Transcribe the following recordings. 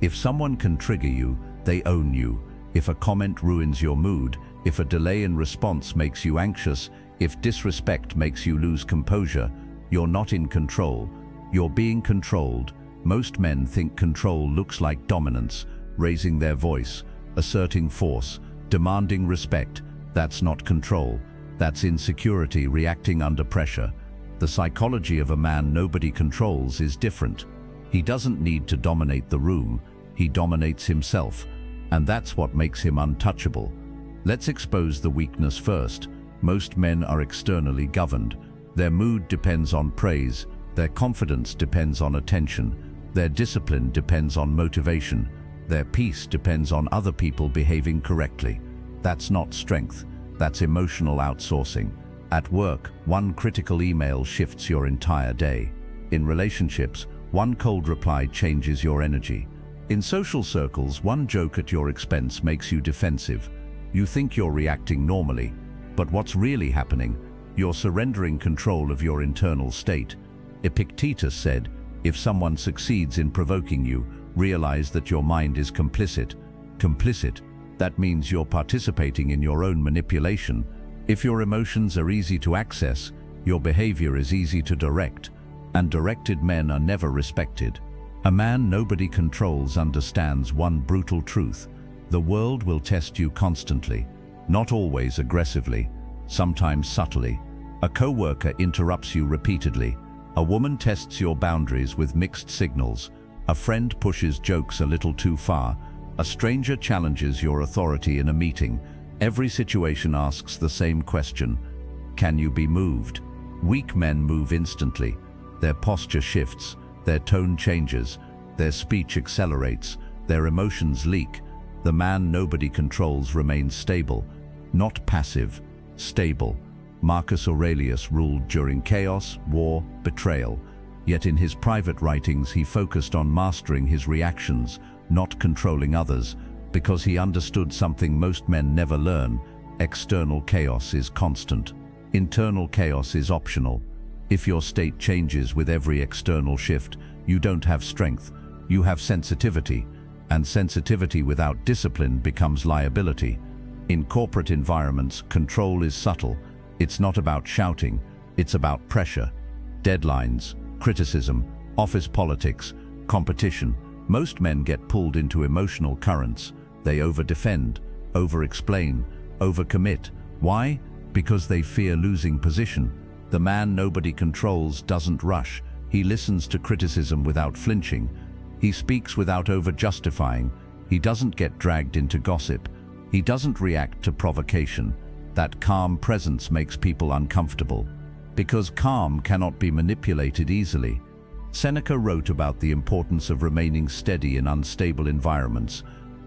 If someone can trigger you, they own you. If a comment ruins your mood, if a delay in response makes you anxious, if disrespect makes you lose composure, you're not in control. You're being controlled. Most men think control looks like dominance, raising their voice, asserting force, demanding respect. That's not control. That's insecurity reacting under pressure. The psychology of a man nobody controls is different. He doesn't need to dominate the room. He dominates himself. And that's what makes him untouchable. Let's expose the weakness first. Most men are externally governed. Their mood depends on praise. Their confidence depends on attention. Their discipline depends on motivation. Their peace depends on other people behaving correctly. That's not strength. That's emotional outsourcing. At work, one critical email shifts your entire day. In relationships, one cold reply changes your energy. In social circles, one joke at your expense makes you defensive. You think you're reacting normally, but what's really happening? You're surrendering control of your internal state. Epictetus said, if someone succeeds in provoking you, realize that your mind is complicit. Complicit, that means you're participating in your own manipulation. If your emotions are easy to access, your behavior is easy to direct, and directed men are never respected. A man nobody controls understands one brutal truth. The world will test you constantly, not always aggressively, sometimes subtly. A coworker interrupts you repeatedly. A woman tests your boundaries with mixed signals. A friend pushes jokes a little too far. A stranger challenges your authority in a meeting. Every situation asks the same question: can you be moved? Weak men move instantly. Their posture shifts, their tone changes, their speech accelerates, their emotions leak. The man nobody controls remains stable, not passive, stable. Marcus Aurelius ruled during chaos, war, betrayal. Yet in his private writings he focused on mastering his reactions, not controlling others, because he understood something most men never learn: external chaos is constant. Internal chaos is optional. If your state changes with every external shift, you don't have strength, you have sensitivity, and sensitivity without discipline becomes liability. In corporate environments, control is subtle. It's not about shouting, it's about pressure. Deadlines, criticism, office politics, competition. Most men get pulled into emotional currents. They over-defend, over-explain, over-commit. Why? Because they fear losing position. The man nobody controls doesn't rush. He listens to criticism without flinching. He speaks without over-justifying. He doesn't get dragged into gossip. He doesn't react to provocation. That calm presence makes people uncomfortable, because calm cannot be manipulated easily. Seneca wrote about the importance of remaining steady in unstable environments.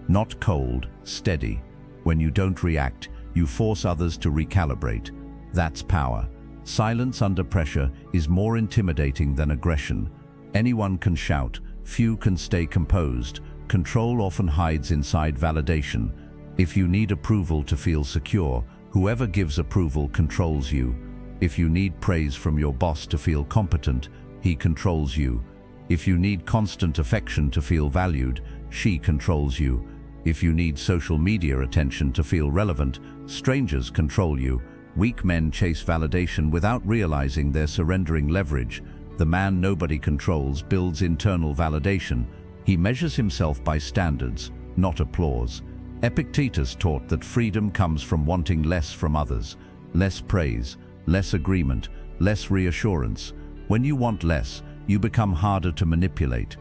Not cold, steady. When you don't react, you force others to recalibrate. That's power. Silence under pressure is more intimidating than aggression. Anyone can shout, few can stay composed. Control often hides inside validation. If you need approval to feel secure, whoever gives approval controls you. If you need praise from your boss to feel competent, he controls you. If you need constant affection to feel valued, she controls you. If you need social media attention to feel relevant, strangers control you. Weak men chase validation without realizing they're surrendering leverage. The man nobody controls builds internal validation. He measures himself by standards, not applause. Epictetus taught that freedom comes from wanting less from others. Less praise, less agreement, less reassurance. When you want less, you become harder to manipulate.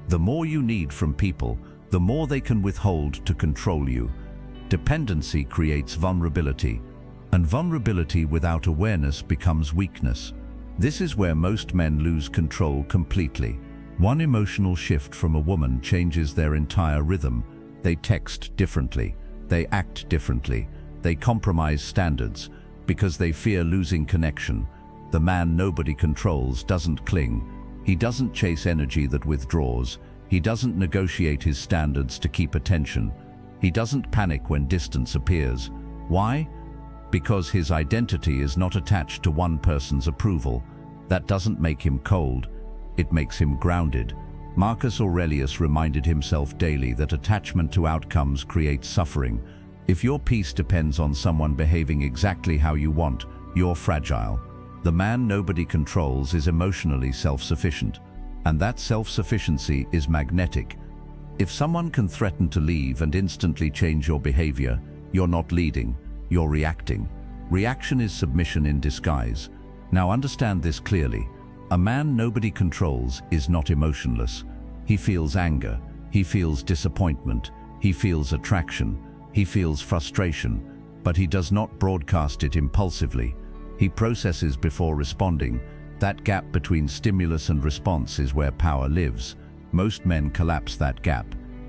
The more you need from people, the more they can withhold to control you. Dependency creates vulnerability, and vulnerability without awareness becomes weakness. This is where most men lose control completely. One emotional shift from a woman changes their entire rhythm. They text differently, they act differently, they compromise standards because they fear losing connection. The man nobody controls doesn't cling. He doesn't chase energy that withdraws. He doesn't negotiate his standards to keep attention. He doesn't panic when distance appears. Why? Because his identity is not attached to one person's approval. That doesn't make him cold. It makes him grounded. Marcus Aurelius reminded himself daily that attachment to outcomes creates suffering. If your peace depends on someone behaving exactly how you want, you're fragile. The man nobody controls is emotionally self-sufficient, and that self-sufficiency is magnetic. If someone can threaten to leave and instantly change your behavior, you're not leading, you're reacting. Reaction is submission in disguise. Now understand this clearly. A man nobody controls is not emotionless. He feels anger, he feels disappointment, he feels attraction, he feels frustration, but he does not broadcast it impulsively. He processes before responding. That gap between stimulus and response is where power lives. Most men collapse that gap.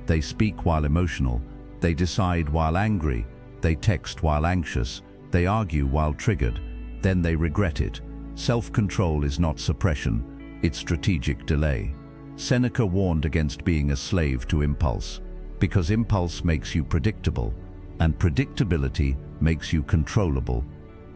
They speak while emotional, they decide while angry, they text while anxious, they argue while triggered, then they regret it. Self-control is not suppression, it's strategic delay. Seneca warned against being a slave to impulse, because impulse makes you predictable, and predictability makes you controllable.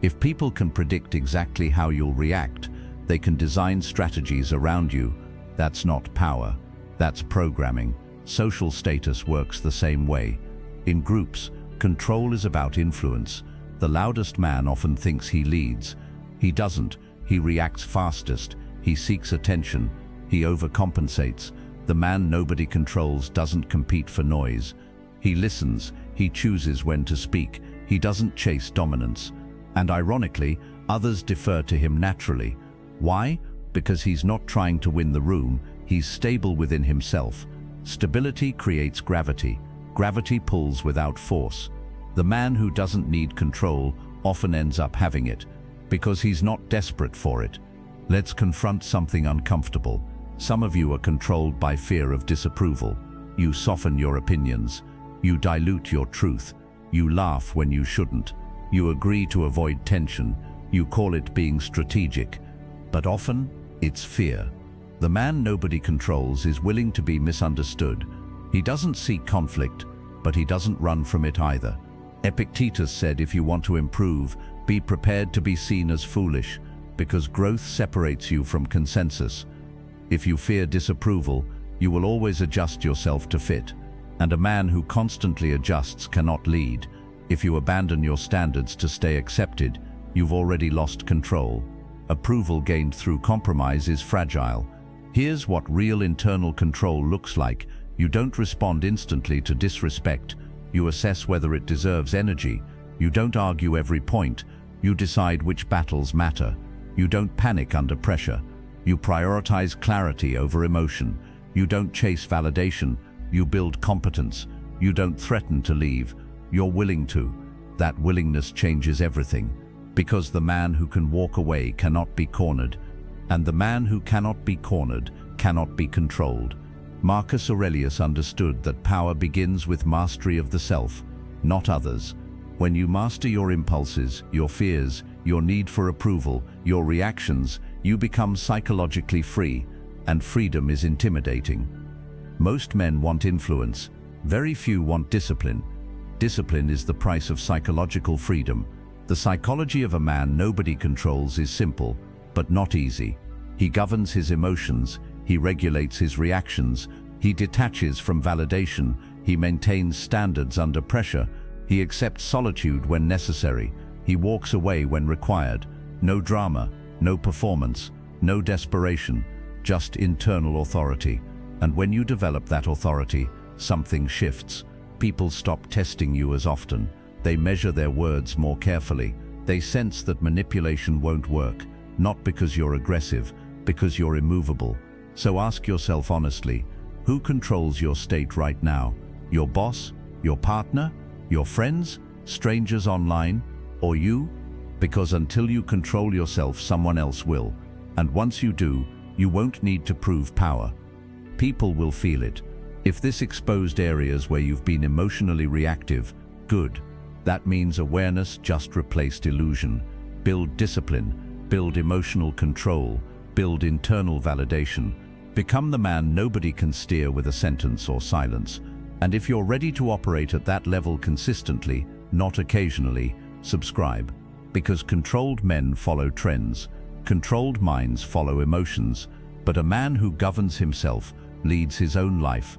If people can predict exactly how you'll react, they can design strategies around you. That's not power, that's programming. Social status works the same way. In groups, control is about influence. The loudest man often thinks he leads. He doesn't. He reacts fastest. He seeks attention. He overcompensates. The man nobody controls doesn't compete for noise. He listens. He chooses when to speak. He doesn't chase dominance. And ironically, others defer to him naturally. Why? Because he's not trying to win the room. He's stable within himself. Stability creates gravity. Gravity pulls without force. The man who doesn't need control often ends up having it, because he's not desperate for it. Let's confront something uncomfortable. Some of you are controlled by fear of disapproval. You soften your opinions. You dilute your truth. You laugh when you shouldn't. You agree to avoid tension. You call it being strategic. But often, it's fear. The man nobody controls is willing to be misunderstood. He doesn't seek conflict, but he doesn't run from it either. Epictetus said, if you want to improve, be prepared to be seen as foolish, because growth separates you from consensus. If you fear disapproval, you will always adjust yourself to fit. And a man who constantly adjusts cannot lead. If you abandon your standards to stay accepted, you've already lost control. Approval gained through compromise is fragile. Here's what real internal control looks like. You don't respond instantly to disrespect. You assess whether it deserves energy. You don't argue every point. You decide which battles matter. You don't panic under pressure. You prioritize clarity over emotion. You don't chase validation. You build competence. You don't threaten to leave. You're willing to. That willingness changes everything. Because the man who can walk away cannot be cornered. And the man who cannot be cornered cannot be controlled. Marcus Aurelius understood that power begins with mastery of the self, not others. When you master your impulses, your fears, your need for approval, your reactions, you become psychologically free, and freedom is intimidating. Most men want influence. Very few want discipline. Discipline is the price of psychological freedom. The psychology of a man nobody controls is simple, but not easy. He governs his emotions. He regulates his reactions. He detaches from validation. He maintains standards under pressure. He accepts solitude when necessary. He walks away when required. No drama, no performance, no desperation, just internal authority. And when you develop that authority, something shifts. People stop testing you as often. They measure their words more carefully. They sense that manipulation won't work, not because you're aggressive, because you're immovable. So ask yourself honestly, who controls your state right now? Your boss? Your partner? Your friends? Strangers online? Or you? Because until you control yourself, someone else will. And once you do, you won't need to prove power. People will feel it. If this exposed areas where you've been emotionally reactive, good. That means awareness just replaced illusion. Build discipline, build emotional control, build internal validation. Become the man nobody can steer with a sentence or silence. And if you're ready to operate at that level consistently, not occasionally, subscribe. Because controlled men follow trends. Controlled minds follow emotions. But a man who governs himself, leads his own life,